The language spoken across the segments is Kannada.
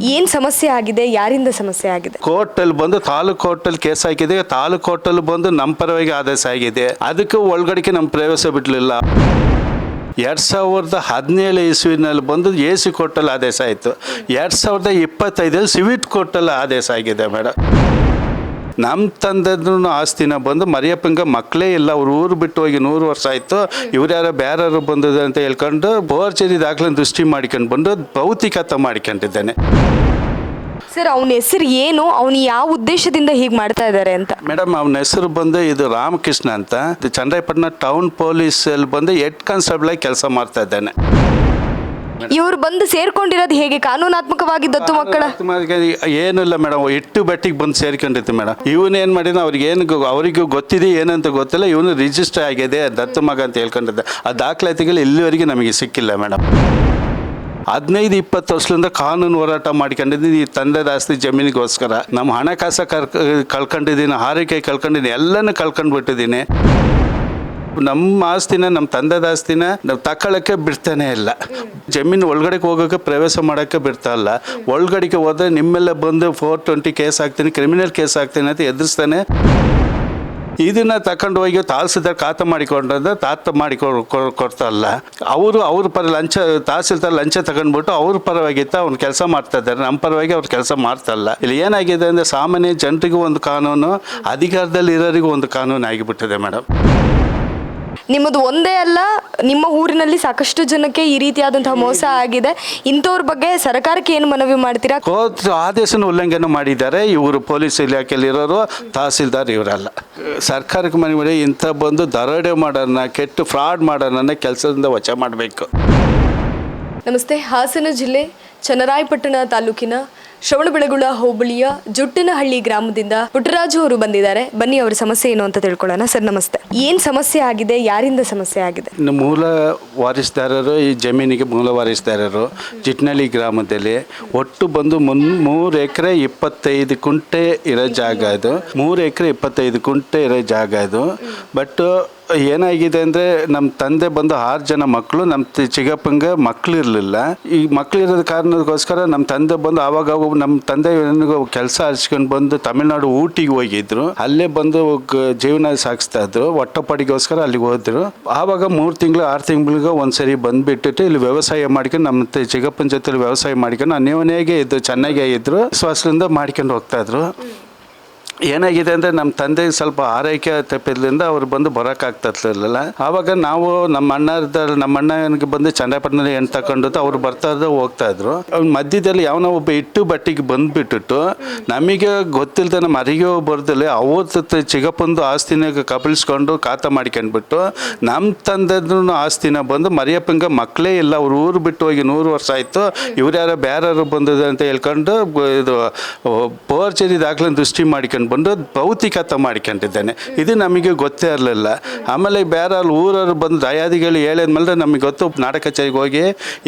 ಏನು ಸಮಸ್ಯೆ ಆಗಿದೆ, ಯಾರಿಂದ ಸಮಸ್ಯೆ ಆಗಿದೆ? ಕೋರ್ಟಲ್ಲಿ ಬಂದು ತಾಲೂಕು ಕೋರ್ಟಲ್ಲಿ ಕೇಸ್ ಹಾಕಿದೆ. ತಾಲೂಕು ಕೋರ್ಟಲ್ಲಿ ಬಂದು ನಮ್ಮ ಪರವಾಗಿ ಆದೇಶ ಆಗಿದೆ. ಅದಕ್ಕೆ ಒಳಗಡೆಗೆ ನಮ್ಮ ಪ್ರವೇಶ ಬಿಡಲಿಲ್ಲ. 2017 ಇಸ್ವಿನಲ್ಲಿ ಬಂದು AC ಕೋರ್ಟಲ್ಲಿ ಆದೇಶ ಆಯಿತು. 2025 ಸಿವಿಟ್ ಕೋರ್ಟಲ್ಲಿ ಆದೇಶ ಆಗಿದೆ ಮೇಡಮ್. ನಮ್ಮ ತಂದೆದ್ರೂ ಆಸ್ತಿನ ಬಂದು ಮರಿಯಪ್ಪಂಗೆ ಮಕ್ಕಳೇ ಇಲ್ಲ, ಅವ್ರು ಊರು ಬಿಟ್ಟು ಹೋಗಿ 100 ವರ್ಷ ಆಯಿತು. ಇವ್ರು ಯಾರೋ ಬೇರೆಯವರು ಬಂದಿದೆ ಅಂತ ಹೇಳ್ಕೊಂಡು ಫೋರ್ಜರಿ ದಾಖಲೆ ದೃಷ್ಟಿ ಮಾಡ್ಕೊಂಡು ಬಂದು ಭೌತಿಕತೆ ಮಾಡ್ಕೊಂಡಿದ್ದಾನೆ. ಸರ್, ಅವನ ಹೆಸರು ಏನು, ಅವನು ಯಾವ ಉದ್ದೇಶದಿಂದ ಹೀಗೆ ಮಾಡ್ತಾ ಇದ್ದಾರೆ ಅಂತ? ಮೇಡಮ್, ಅವನ ಹೆಸರು ಬಂದು ಇದು ರಾಮಕೃಷ್ಣ ಅಂತ. ಇದು ಚನ್ನರಾಯಪಟ್ಟಣ ಟೌನ್ ಪೊಲೀಸಲ್ಲಿ ಬಂದು ಹೆಡ್ ಕಾನ್ಸ್ಟೇಬಲ್ ಆಗಿ ಕೆಲಸ ಮಾಡ್ತಾ ಇದ್ದಾನೆ. ಇವ್ರು ಬಂದು ಸೇರ್ಕೊಂಡಿರೋದು ಹೇಗೆ? ಕಾನೂನಾತ್ಮಕವಾಗಿ ದತ್ತು ಮಕ್ಕಳ ಏನಿಲ್ಲ ಮೇಡಮ್, ಇಟ್ಟು ಬಟ್ಟಿಗೆ ಬಂದು ಸೇರ್ಕೊಂಡಿತ್ತು ಮೇಡಮ್. ಇವನೇನು ಮಾಡಿದ ಅವರಿಗೂ ಗೊತ್ತಿದೆ ಏನಂತ ಗೊತ್ತಿಲ್ಲ. ಇವನು ರಿಜಿಸ್ಟರ್ ಆಗಿದೆ ದತ್ತು ಮಗ ಅಂತ ಹೇಳ್ಕೊಂಡಿದ್ದೆ. ಆ ದಾಖಲಾತಿಗಳು ಇಲ್ಲಿವರೆಗೆ ನಮಗೆ ಸಿಕ್ಕಿಲ್ಲ ಮೇಡಮ್. 15-20 ವರ್ಷದಿಂದ ಕಾನೂನು ಹೋರಾಟ ಮಾಡ್ಕೊಂಡಿದ್ದೀನಿ ಈ ತಂದೆದ ಆಸ್ತಿ ಜಮೀನಿಗೋಸ್ಕರ. ನಮ್ಮ ಹಣಕಾಸು ಕಳ್ಕೊಂಡಿದ್ದೀನಿ, ಆರೈಕೆ ಕಳ್ಕೊಂಡಿದ್ದೀನಿ, ಎಲ್ಲನೂ ಕಳ್ಕೊಂಡ್ಬಿಟ್ಟಿದ್ದೀನಿ. ನಮ್ಮ ಆಸ್ತಿನ, ನಮ್ಮ ತಂದೆದ ಆಸ್ತಿನ ನಾವು ತಗೊಳ್ಳೋಕ್ಕೆ ಬಿಡ್ತಾನೆ ಇಲ್ಲ. ಜಮೀನು ಒಳಗಡೆ ಹೋಗೋಕ್ಕೆ ಪ್ರವೇಶ ಮಾಡೋಕ್ಕೆ ಬಿಡ್ತಾ ಇಲ್ಲ. ಒಳಗಡೆಗೆ ಹೋದ್ರೆ ನಿಮ್ಮೆಲ್ಲ ಬಂದು 420 ಕೇಸ್ ಹಾಕ್ತೀನಿ, ಕ್ರಿಮಿನಲ್ ಕೇಸ್ ಹಾಕ್ತೀನಿ ಅಂತ ಎದುರಿಸ್ತಾನೆ. ಇದನ್ನು ತಗೊಂಡು ಹೋಗಿ ತಹಸೀಲ್ದಾರ್ ಖಾತೆ ಮಾಡಿಕೊಂಡ್ರೆ ಕೊಡ್ತಾ ಇಲ್ಲ. ಅವ್ರ ಪರ ತಹಸೀಲ್ದಾರ್ ಲಂಚ ತಗೊಂಡ್ಬಿಟ್ಟು ಅವ್ರ ಪರವಾಗಿತ್ತು ಅವ್ನು ಕೆಲಸ ಮಾಡ್ತಾ ಇದ್ದಾರೆ. ನಮ್ಮ ಪರವಾಗಿ ಅವ್ರು ಕೆಲಸ ಮಾಡ್ತಾ ಇಲ್ಲ. ಇಲ್ಲಿ ಏನಾಗಿದೆ ಅಂದರೆ ಸಾಮಾನ್ಯ ಜನರಿಗೂ ಒಂದು ಕಾನೂನು, ಅಧಿಕಾರದಲ್ಲಿ ಇರೋರಿಗೂ ಒಂದು ಕಾನೂನು ಆಗಿಬಿಟ್ಟಿದೆ ಮೇಡಮ್. ನಿಮ್ಮದು ಒಂದೇ ಅಲ್ಲ, ನಿಮ್ಮ ಊರಿನಲ್ಲಿ ಸಾಕಷ್ಟು ಜನಕ್ಕೆ ಈ ರೀತಿಯಾದಂತಹ ಮೋಸ ಆಗಿದೆ. ಇಂಥವ್ರ ಬಗ್ಗೆ ಸರ್ಕಾರಕ್ಕೆ ಏನು ಮನವಿ ಮಾಡ್ತೀರಾ? ಕೋರ್ಟ್ ಆದೇಶನ ಉಲ್ಲಂಘನೆ ಮಾಡಿದ್ದಾರೆ ಇವರು, ಪೊಲೀಸ್ ಇಲಾಖೆಯಲ್ಲಿರೋರು, ತಹಸೀಲ್ದಾರ್ ಇವರಲ್ಲ. ಸರ್ಕಾರಕ್ಕೆ ಮನವಿ ಮಾಡಿ ಇಂಥ ಬಂದು ದರೋಡೆ ಮಾಡೋಣ, ಕೆಟ್ಟು ಫ್ರಾಡ್ ಮಾಡೋಣ ಕೆಲಸದಿಂದ ವಜಾ ಮಾಡಬೇಕು. ನಮಸ್ತೆ. ಹಾಸನ ಜಿಲ್ಲೆ ಚನ್ನರಾಯಪಟ್ಟಣ ತಾಲೂಕಿನ ಶ್ರವಣಬೆಳಗೊಳ ಹೋಬಳಿಯ ಜುಟ್ಟನಹಳ್ಳಿ ಗ್ರಾಮದಿಂದ ಪುಟ್ಟರಾಜು ಅವರು ಬಂದಿದ್ದಾರೆ. ಬನ್ನಿ ಅವರ ಸಮಸ್ಯೆ ಏನು ಅಂತ ತಿಳ್ಕೊಳ್ಳೋಣ. ಸರ್ ನಮಸ್ತೆ. ಏನು ಸಮಸ್ಯೆ ಆಗಿದೆ, ಯಾರಿಂದ ಸಮಸ್ಯೆ ಆಗಿದೆ? ಮೂಲ ವಾರಿಸ್ದಾರರು, ಈ ಜಮೀನಿಗೆ ಮೂಲ ವಾರಿಸ್ದಾರರು ಜಿಟ್ನಳ್ಳಿ ಗ್ರಾಮದಲ್ಲಿ ಒಟ್ಟು ಬಂದು 3 ಎಕರೆ 25 ಕುಂಟೆ ಇರೋ ಜಾಗ ಇದು. 3 ಎಕರೆ 25 ಕುಂಟೆ ಇರೋ ಜಾಗ ಇದು. ಬಟ್ ಏನಾಗಿದೆ ಅಂದರೆ ನಮ್ಮ ತಂದೆ ಬಂದು 6 ಜನ ಮಕ್ಕಳು. ನಮ್ಮ ಚಿಕ್ಕಪ್ಪಂಗೆ ಮಕ್ಕಳು ಇರಲಿಲ್ಲ. ಈ ಮಕ್ಕಳು ಇರೋದ ಕಾರಣಕ್ಕೋಸ್ಕರ ನಮ್ಮ ತಂದೆ ಬಂದು ಆವಾಗ ನಮ್ಮ ತಂದೆ ಕೆಲಸ ಹಚ್ಕೊಂಡು ಬಂದು ತಮಿಳ್ನಾಡು ಊಟಿಗೆ ಹೋಗಿದ್ರು. ಅಲ್ಲೇ ಬಂದು ಜೀವನ ಸಾಗಿಸ್ತಾ ಇದ್ರು. ಹೊಟ್ಟೆಪಾಡಿಗೋಸ್ಕರ ಅಲ್ಲಿಗೆ ಹೋದ್ರು. ಆವಾಗ 3 ತಿಂಗಳು 6 ತಿಂಗಳಿಗೆ ಒಂದ್ಸರಿ ಬಂದುಬಿಟ್ಟು ಇಲ್ಲಿ ವ್ಯವಸಾಯ ಮಾಡ್ಕೊಂಡು ನಮ್ಮ ಚಿಕ್ಕಪ್ಪನ ಜೊತೆ ವ್ಯವಸಾಯ ಮಾಡ್ಕೊಂಡು ಅನ್ಯೋನ್ಯಾಗೆ ಇದ್ದು ಚೆನ್ನಾಗೇ ಇದ್ರು. ವಿಶ್ವಾಸದಿಂದ ಮಾಡ್ಕೊಂಡು ಹೋಗ್ತಾಯಿದ್ರು. ಏನಾಗಿದೆ ಅಂದರೆ ನಮ್ಮ ತಂದೆಗೆ ಸ್ವಲ್ಪ ಆರೈಕೆ ತಪ್ಪಿದ್ರಿಂದ ಅವ್ರು ಬಂದು ಬರೋಕ್ಕಾಗ್ತಿರ್ಲಿಲ್ಲ. ಆವಾಗ ನಾವು ನಮ್ಮ ಅಣ್ಣನಿಗೆ ಬಂದು ಚನ್ನರಾಯಪಟ್ಟಣದಲ್ಲಿ ಹೆಣ್ಣು ತಗೊಂಡು ಅವ್ರು ಬರ್ತಾಯಿದ್ರು, ಹೋಗ್ತಾಯಿದ್ರು. ಮಧ್ಯದಲ್ಲಿ ಯಾವನೋ ಒಬ್ಬ ಇಟ್ಟು ಬಟ್ಟಿಗೆ ಬಂದುಬಿಟ್ಟು ನಮಗೆ ಗೊತ್ತಿಲ್ಲದೆ ನಮ್ಮ ಅರಿಗೆ ಬರ್ದಲ್ಲಿ ಅವ್ರ ಚಿಕ್ಕಪ್ಪಂದು ಆಸ್ತಿನ ಕಬಳಿಸ್ಕೊಂಡು ಖಾತೆ ಮಾಡ್ಕೊಂಡ್ಬಿಟ್ಟು ನಮ್ಮ ತಂದೆದ್ರೂ ಆಸ್ತಿನ ಬಂದು ಮರಿಯಪ್ಪಂಗೆ ಮಕ್ಕಳೇ ಇಲ್ಲ, ಅವ್ರು ಊರು ಬಿಟ್ಟು ಹೋಗಿ 100 ವರ್ಷ ಆಯಿತು. ಇವ್ರು ಯಾರೋ ಬೇರೆಯವರು ಬಂದಿದೆ ಅಂತ ಹೇಳ್ಕೊಂಡು ಇದು ಫೋರ್ಜರಿ ದಾಖಲೆ ದೃಷ್ಟಿ ಮಾಡ್ಕೊಂಡು ಬಂದು ಭೌತಿಕತೆ ಮಾಡ್ಕೊಂಡಿದ್ದಾನೆ. ಇದು ನಮಗೆ ಗೊತ್ತೇ ಇರಲಿಲ್ಲ. ಆಮೇಲೆ ಬೇರೆ ಊರವ್ರು ಬಂದು ದಯಾದಿಗಳು ಹೇಳಿದ್ಮೇಲೆ ನಮಗೆ ಗೊತ್ತು. ನಾಟಕ ಕಚೇರಿಗೆ ಹೋಗಿ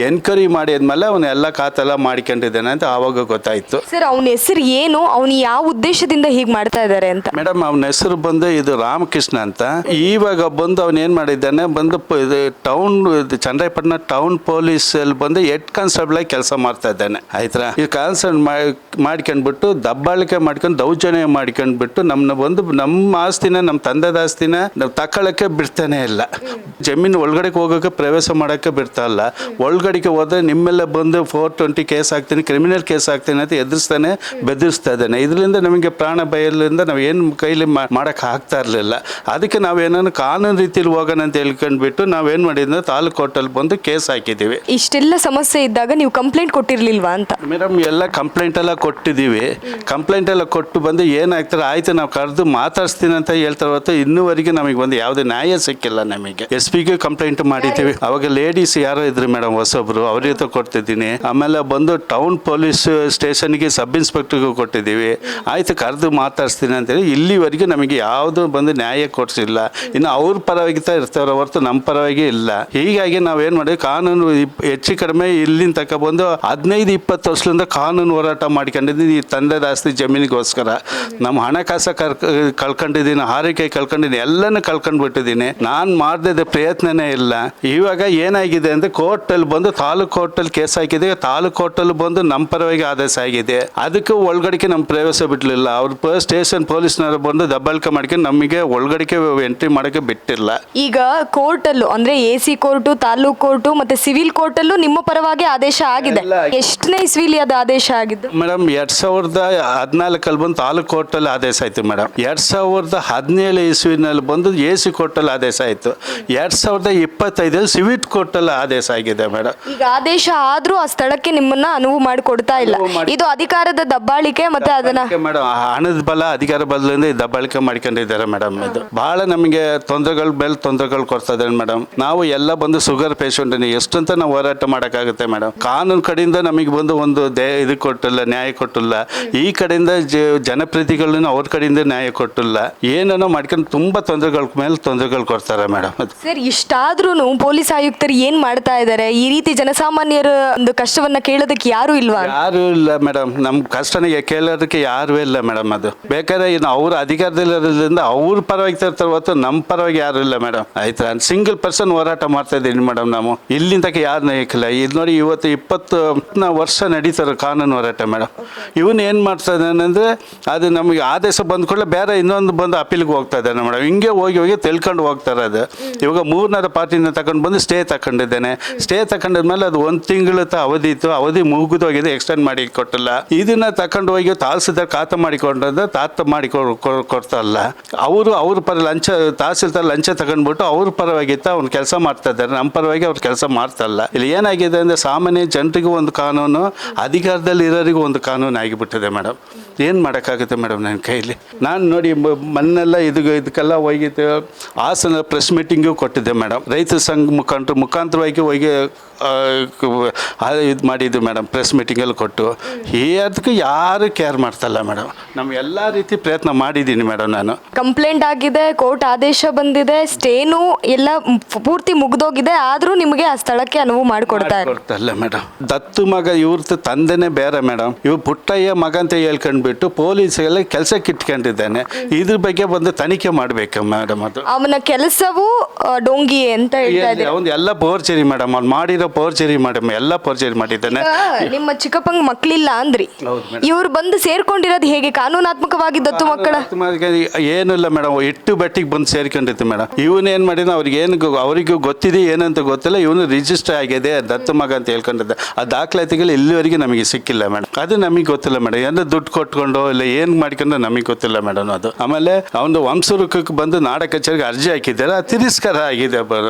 ಎನ್ಕ್ವೈರಿ ಮಾಡಿದ್ಮೇಲೆ ಅವನು ಎಲ್ಲ ಖಾತೆಲ್ಲ ಮಾಡ್ಕೊಂಡಿದ್ದಾನೆ ಅಂತ ಆವಾಗ ಗೊತ್ತಾಯಿತು. ಸರ್, ಅವನ ಹೆಸರು ಏನು, ಅವನು ಯಾವ ಉದ್ದೇಶದಿಂದ ಹೀಗೆ ಮಾಡ್ತಾ ಇದ್ದಾರೆ ಅಂತ? ಮೇಡಮ್, ಅವನ ಹೆಸರು ಬಂದು ಇದು ರಾಮಕೃಷ್ಣ ಅಂತ. ಇವಾಗ ಬಂದು ಅವನು ಏನು ಮಾಡಿದ್ದಾನೆ, ಬಂದು ಇದು ಚನ್ನರಾಯಪಟ್ಟಣ ಟೌನ್ ಪೊಲೀಸಲ್ಲಿ ಬಂದು ಹೆಡ್ ಕಾನ್ಸ್ಟೇಬಲ್ ಆಗಿ ಕೆಲಸ ಮಾಡ್ತಾ ಇದ್ದಾನೆ. ಆಯ್ತಾ? ಈ ಕಾನ್ಸ್ಟೇಬಲ್ ಮಾಡ್ಕೊಂಡ್ಬಿಟ್ಟು ದಬ್ಬಾಳಿಕೆ ಮಾಡ್ಕೊಂಡು ದೌರ್ಜನ್ಯ ಮಾಡ್ಕೊಂಡ್ಬಿಟ್ಟು ನಮ್ಮ ಆಸ್ತಿನ, ನಮ್ಮ ತಂದೆದ ಆಸ್ತಿನ ನಾವು ತಗೊಳ್ಳೋಕ್ಕೆ ಬಿಡ್ತಾನೆ ಇಲ್ಲ. ಜಮೀನು ಒಳಗಡೆ ಹೋಗೋಕ್ಕೆ ಪ್ರವೇಶ ಮಾಡೋಕ್ಕೆ ಬಿಡ್ತಾ ಇಲ್ಲ. ಒಳಗಡೆಗೆ ಹೋದ್ರೆ ನಿಮ್ಮೆಲ್ಲ ಬಂದು 420 ಕೇಸ್ ಹಾಕ್ತೀನಿ, ಕ್ರಿಮಿನಲ್ ಕೇಸ್ ಹಾಕ್ತೀನಿ ಅಂತ ಎದುರಿಸ್ತಾನೆ, ಬೆದರಿಸ್ತಾ ಇದ್ದಾನೆ. ಇದರಿಂದ ನಮಗೆ ಪ್ರಾಣ ಭಯದಿಂದ ನಾವು ಏನು ಕೈಲಿ ಮಾಡೋಕ್ಕೆ ಆಗ್ತಾ ಇರಲಿಲ್ಲ. ಅದಕ್ಕೆ ನಾವೇನೋ ಕಾನೂನು ರೀತಿಯಲ್ಲಿ ಹೋಗೋಣ ಅಂತ ಹೇಳ್ಕೊಂಡ್ಬಿಟ್ಟು ನಾವೇನು ಮಾಡಿದ್ವಿ, ತಾಲೂಕು ಕೋರ್ಟಲ್ಲಿ ಬಂದು ಕೇಸ್ ಹಾಕಿದ್ದೀವಿ. ಇಷ್ಟೆಲ್ಲ ಸಮಸ್ಯೆ ಇದ್ದಾಗ ನೀವು ಕಂಪ್ಲೇಂಟ್ ಕೊಟ್ಟಿರ್ಲಿಲ್ವಾ ಅಂತ? ಮೇಡಮ್, ಎಲ್ಲ ಕಂಪ್ಲೇಂಟ್ ಎಲ್ಲ ಕೊಟ್ಟಿದ್ದೀವಿ. ಕಂಪ್ಲೇಂಟ್ ಎಲ್ಲ ಕೊಟ್ಟು ಬಂದು ಏನಾಗ್ತಾರೆ, ಆಯ್ತು ನಾವು ಕರೆದು ಮಾತಾಡಿಸ್ತೀನಿ ಅಂತ ಹೇಳ್ತಾರೆ. ಹೊತ್ತು ಇನ್ನೂವರೆಗೆ ನಮಗೆ ಒಂದು ಯಾವುದೇ ನ್ಯಾಯ ಸಿಕ್ಕಿಲ್ಲ. ನಮಗೆ SP-ಗೆ ಕಂಪ್ಲೇಂಟ್ ಮಾಡಿದ್ದೀವಿ. ಅವಾಗ ಲೇಡೀಸ್ ಯಾರೋ ಇದ್ರು ಮೇಡಮ್, ಹೊಸೊಬ್ರು, ಅವ್ರ ಜೊತೆ ಕೊಡ್ತಿದ್ದೀನಿ. ಆಮೇಲೆ ಬಂದು ಟೌನ್ ಪೊಲೀಸ್ ಸ್ಟೇಷನ್ಗೆ ಸಬ್ ಇನ್ಸ್ಪೆಕ್ಟರ್ಗೂ ಕೊಟ್ಟಿದ್ದೀವಿ. ಆಯ್ತು ಕರೆದು ಮಾತಾಡಿಸ್ತೀನಿ ಅಂತೇಳಿ ಇಲ್ಲಿವರೆಗೆ ನಮಗೆ ಯಾವುದು ಬಂದು ನ್ಯಾಯ ಕೊಡಿಸಿಲ್ಲ. ಇನ್ನು ಅವ್ರ ಪರವಾಗಿತಾ ಇರ್ತಾರೋ ಹೊರತು ನಮ್ಮ ಪರವಾಗಿ ಇಲ್ಲ. ಹೀಗಾಗಿ ನಾವೇನು ಮಾಡಿದ್ವಿ, ಕಾನೂನು ಹೆಚ್ಚು ಕಡಿಮೆ ಇಲ್ಲಿಂದ ತಗೊಬಂದು 15-20 ವರ್ಷದಿಂದ ಕಾನೂನು ಹೋರಾಟ ಮಾಡ್ಕೊಂಡಿದ್ದೀನಿ ಈ ತಂದೆದ ಆಸ್ತಿ ಜಮೀನಿಗೋಸ್ಕರ. ನಮ್ಮ ಹಣಕಾಸು ಕಳ್ಕೊಂಡಿದ್ದೀನಿ, ಆರೈಕೆ ಕಳ್ಕೊಂಡಿದ್ದೀನಿ, ಎಲ್ಲನೂ ಕಳ್ಕೊಂಡ್ಬಿಟ್ಟಿದ್ದೀನಿ. ನಾನು ಮಾಡ್ದಿದ್ದ ಪ್ರಯತ್ನನೇ ಇಲ್ಲ. ಇವಾಗ ಏನಾಗಿದೆ ಅಂದರೆ ಕೋರ್ಟಲ್ಲಿ ಬಂದು ತಾಲೂಕು ಕೋರ್ಟಲ್ಲಿ ಕೇಸ್ ಹಾಕಿದೆ. ತಾಲೂಕು ಕೋರ್ಟಲ್ಲಿ ಬಂದು ನಮ್ಮ ಪರವಾಗಿ ಆದೇಶ ಆಗಿದೆ. ಅದಕ್ಕೆ ಒಳಗಡೆಗೆ ನಮ್ಮ ಪ್ರವೇಶ ಬಿಡಲಿಲ್ಲ. ಅವ್ರು ಸ್ಟೇಷನ್ ಪೊಲೀಸ್ನವರು ಬಂದು ದಬ್ಬಾಳಿಕೆ ಮಾಡ್ಕೊಂಡು ನಮಗೆ ಒಳಗಡೆಗೆ ಎಂಟ್ರಿ ಮಾಡೋಕ್ಕೆ ಬಿಟ್ಟಿಲ್ಲ. ಈಗ ಕೋರ್ಟಲ್ಲೂ ಅಂದ್ರೆ AC ಕೋರ್ಟು, ತಾಲೂಕು ಕೋರ್ಟು ಮತ್ತೆ ಸಿವಿಲ್ ಕೋರ್ಟಲ್ಲೂ ನಿಮ್ಮ ಪರವಾಗಿ ಆದೇಶ ಆಗಿದೆ. ಎಲ್ಲ ಆಗಿದೆ. ಎಷ್ಟನೇ ಇಸ್ವಿಲಿ ಅದು ಆದೇಶ ಆಗಿದ್ದು? ಮೇಡಮ್ 2014 ಬಂದು ತಾಲೂಕು ಕೋರ್ಟಲ್ಲಿ ಆದೇಶ ಆಯಿತು ಮೇಡಮ್. 2017 ಇಸ್ವಿನಲ್ಲಿ ಬಂದು AC ಕೋರ್ಟಲ್ಲಿ ಆದೇಶ ಆಯಿತು. 2025 ಸಿವಿಲ್ ಕೋರ್ಟಲ್ಲಿ ಆದೇಶ ಆಗಿದೆ ಮೇಡಮ್. ಈಗ ಆದೇಶ ಆದ್ರೂ ಆ ಸ್ಥಳಕ್ಕೆ ನಿಮ್ಮನ್ನ ಅನುವು ಮಾಡಿಕೊಡ್ತಾ ಇಲ್ಲ. ಇದು ಅಧಿಕಾರದ ದಬ್ಬಾಳಿಕೆ ಮತ್ತೆ ಅದನ್ನ ಮೇಡಮ್ ಹಣದ ಬಲ, ಅಧಿಕಾರ ಬಲದಿಂದ ದಬ್ಬಾಳಿಕೆ ಮಾಡ್ಕೊಂಡಿದ್ದಾರೆ ಮೇಡಮ್. ಇದು ಬಹಳ ನಮಗೆ ತೊಂದರೆಗಳ ಮೇಲೆ ತೊಂದರೆಗಳು ಕೊಡ್ತಾ ಇದ್ದಾರೆ ಮೇಡಮ್. ನಾವು ಎಲ್ಲ ಬಂದು ಶುಗರ್ ಪೇಷಂಟ್ ಎಷ್ಟಂತ ನಾವು ಹೋರಾಟ ಮಾಡೋಕ್ಕಾಗುತ್ತೆ ಮೇಡಮ್. ಕಾನೂನು ಕಡೆಯಿಂದ ನಮಗೆ ಬಂದು ಒಂದು ಇದು ಕೊಟ್ಟಿಲ್ಲ, ನ್ಯಾಯ ಕೊಟ್ಟಿಲ್ಲ. ಈ ಕಡೆಯಿಂದ ಜನಪ್ರತಿನಿಧಿಗಳನ್ನ ಅವ್ರ ಕಡೆಯಿಂದ ನ್ಯಾಯ ಕೊಟ್ಟಿಲ್ಲ. ಏನೋ ಮಾಡ್ಕೊಂಡು ತುಂಬಾ ತೊಂದರೆಗಳ ಮೇಲೆ ತೊಂದರೆಗಳು ಕೊಡ್ತಾರೆ ಮೇಡಮ್. ಸರ್, ಇಷ್ಟಾದ್ರೂ ಪೊಲೀಸ್ ಆಯುಕ್ತರು ಏನ್ ಮಾಡ್ತಾ ಇದ್ದಾರೆ? ಈ ರೀತಿ ಜನಸಾಮಾನ್ಯರ ಒಂದು ಕಷ್ಟವನ್ನ ಕೇಳೋದಕ್ಕೆ ಯಾರು ಇಲ್ವಾ? ಯಾರು ಇಲ್ಲ ಮೇಡಮ್. ನಮ್ಮ ಕಷ್ಟನ ಕೇಳೋದಕ್ಕೆ ಯಾರು ಇಲ್ಲ ಮೇಡಮ್. ಅದು ಬೇಕಾದ್ರೆ ಇನ್ನು ಅವ್ರ ಅಧಿಕಾರದಲ್ಲಿರೋದ್ರಿಂದ ಅವ್ರ ಪರವಾಗಿ ತರ್ತಾರೆ ಹೊತ್ತು ನಮ್ಮ ಪರವಾಗಿ ಯಾರು ಇಲ್ಲ ಮೇಡಮ್. ಆಯ್ತಾ, ಸಿಂಗಲ್ ಪರ್ಸನ್ ಹೋರಾಟ ಮಾಡ್ತಾ ಇದ್ದೀನಿ ಮೇಡಮ್. ನಾವು ಇಲ್ಲಿಂದ ಯಾರು ನಾಯಕಿಲ್ಲ. ಇದು ನೋಡಿ, ಇವತ್ತು 20 ವರ್ಷ ನಡೀತಾರೆ ಕಾನೂನು ಹೋರಾಟ ಮೇಡಮ್. ಇವನು ಏನು ಮಾಡ್ತಾ ಇದ್ದಾನೆ ಅಂದರೆ, ಅದು ನಮಗೆ ಆದೇಶ ಬಂದ ಕೂಡಲೇ ಬೇರೆ ಇನ್ನೊಂದು ಬಂದು ಅಪೀಲ್ಗೆ ಹೋಗ್ತಾ ಇದ್ದಾನೆ ಮೇಡಮ್. ಹಿಂಗೆ ಹೋಗಿ ತಿಳ್ಕೊಂಡು ಹೋಗ್ತಾರೆ. ಅದು ಇವಾಗ 3ನೇ ಪಾರ್ಟಿನ ತಗೊಂಡು ಬಂದು ಸ್ಟೇ ತಗೊಂಡಿದ್ದೇನೆ. ಸ್ಟೇ ತಗೊಂಡಿದ್ಮೇಲೆ ಅದು 1 ತಿಂಗಳ ಅವಧಿ ಇತ್ತು. ಅವಧಿ ಮುಗಿದೋಗಿದೆ, ಎಕ್ಸ್ಟೆಂಡ್ ಮಾಡಿ ಕೊಟ್ಟಿಲ್ಲ. ಇದನ್ನ ತಗೊಂಡು ಹೋಗಿ ತಹಸೀಲ್ದಾರ್ ಖಾತೆ ಮಾಡಿಕೊಂಡ್ರೆ ಕೊಡ್ತಾರಲ್ಲ. ಅವ್ರ ಪರ ತಹಸೀಲ್ದಾರ್ ಲಂಚ ತಗೊಂಡ್ಬಿಟ್ಟು ಅವ್ರ ಪರವಾಗಿತ್ತ ಅವ್ನು ಕೆಲಸ ಮಾಡ್ತಾ ಇದ್ದಾರೆ. ನಮ್ಮ ಪರವಾಗಿ ಅವ್ರು ಕೆಲಸ ಮಾಡ್ತಾ ಇಲ್ಲ. ಇಲ್ಲಿ ಏನಾಗಿದೆ ಅಂದರೆ, ಸಾಮಾನ್ಯ ಜನರಿಗೂ ಒಂದು ಕಾನೂನು, ಅಧಿಕಾರದಲ್ಲಿ ಇರೋರಿಗೂ ಒಂದು ಕಾನೂನು ಆಗಿಬಿಟ್ಟಿದೆ ಮೇಡಮ್. ಏನು ಮಾಡೋಕ್ಕಾಗುತ್ತೆ ಮೇಡಮ್ ನನ್ನ ಕೈಲಿ? ನಾನು ನೋಡಿ ಮೊನ್ನೆಲ್ಲ ಇದಕ್ಕೆಲ್ಲ ಹೋಗಿದ್ದು ಹಾಸನ ಪ್ರೆಸ್ ಮೀಟಿಂಗು ಕೊಟ್ಟಿದ್ದೆ ಮೇಡಮ್. ರೈತರ ಸಂಘ ಮುಖಾಂತರವಾಗಿ ಹೋಗಿ ಇದು ಮಾಡಿದ್ದು ಮೇಡಮ್. ಪ್ರೆಸ್ ಮೀಟಿಂಗಲ್ಲಿ ಕೊಟ್ಟು ಅದಕ್ಕೆ ಯಾರು ಕೇರ್ ಮಾಡ್ತಲ್ಲ ಮೇಡಮ್. ನಮ್ಮ ಎಲ್ಲ ರೀತಿ ಪ್ರಯತ್ನ ಮಾಡಿದ್ದೀನಿ ಮೇಡಮ್. ನಾನು ಕಂಪ್ಲೇಂಟ್ ಆಗಿದೆ, ಕೋರ್ಟ್ ಆದೇಶ ಬಂದಿದೆ, ಸ್ಟೇನು ಎಲ್ಲ ಪೂರ್ತಿ ಮುಗ್ದೋಗಿದೆ. ಆದ್ರೂ ನಿಮಗೆ ಆ ಸ್ಥಳಕ್ಕೆ ಅನುವು ಮಾಡಿಕೊಡ್ತಾಯಿಲ್ಲ ಮೇಡಮ್. ದತ್ತು ಮಗ ಇವ್ರದ್ದು ತಂದೆನೇ ಬೇರೆ ಮೇಡಮ್. ಇವ್ ಪುಟ್ಟಯ್ಯ ಮಗ ಅಂತ ಹೇಳ್ಕೊಂಡ್ಬಿಟ್ಟು ಪೊಲೀಸೆಲ್ಲ ಕೆಲಸಕ್ಕೆ ಇಟ್ಕೊಂಡಿದ್ದಾನೆ. ಇದ್ರ ಬಗ್ಗೆ ಬಂದು ತನಿಖೆ ಮಾಡ್ಬೇಕು ಮೇಡಮ್. ಅದು ಅವನ ಕೆಲಸವು ಡೋಂಗಿ ಅಂತ ಹೇಳ್ತಾ ಇದ್ದಾರೆ. ಅವನು ಎಲ್ಲ ಪೋರ್ಚರಿ ಮೇಡಮ್. ಅವ್ನು ಮಾಡಿರೋ ಪೋರ್ಚರಿ ಮೇಡಮ್, ಎಲ್ಲ ಪೋರ್ಚರಿ ಮಾಡಿದ್ದಾನೆ. ನಿಮ್ಮ ಚಿಕ್ಕಪ್ಪಂಗ್ ಮಕ್ಳಿಲ್ಲ ಅಂದ್ರಿ, ಇವ್ರು ಬಂದು ಸೇರ್ಕೊಂಡಿರೋದು ಹೇಗೆ? ಕಾನೂನಾತ್ಮಕವಾಗಿ ದತ್ತು ಮಕ್ಕಳ ಏನಿಲ್ಲ ಮೇಡಮ್. ಇಟ್ಟು ಬಟ್ಟಿಗೆ ಬಂದು ಸೇರ್ಕೊಂಡಿತ್ತು ಮೇಡಮ್. ಇವನೇನು ಮಾಡಿದ ಅವರಿಗೂ ಗೊತ್ತಿದೆ ಏನಂತ ಗೊತ್ತಿಲ್ಲ. ಇವನು ರಿಜಿಸ್ಟರ್ ಆಗಿದೆ ದತ್ತು ಮಗ ಅಂತ ಹೇಳ್ಕೊಂಡಿದ್ದೆ. ಆ ದಾಖಲಾತಿಗಳು ಇಲ್ಲಿವರೆಗೆ ನಮಗೆ ಸಿಕ್ಕಿಲ್ಲ ಮೇಡಮ್. ಅದು ನಮಗೆ ಗೊತ್ತಿಲ್ಲ ಮೇಡಮ್. ಏನೋ ದುಡ್ಡು ಕೊಟ್ಕೊಂಡು ಇಲ್ಲ ಏನು ಮಾಡ್ಕೊಂಡು ನಮಗೆ ಗೊತ್ತಿಲ್ಲ ಮೇಡಮ್. ಅದು ಆಮೇಲೆ ಅವನು ವಂಶವೃಕ್ಷಕ್ಕೆ ಬಂದು ನಾಡ ಕಚೇರಿಗೆ ಅರ್ಜಿ ಹಾಕಿದ್ದಾರೆ. ಅದು ತಿರಸ್ಕಾರ ಆಗಿದೆ.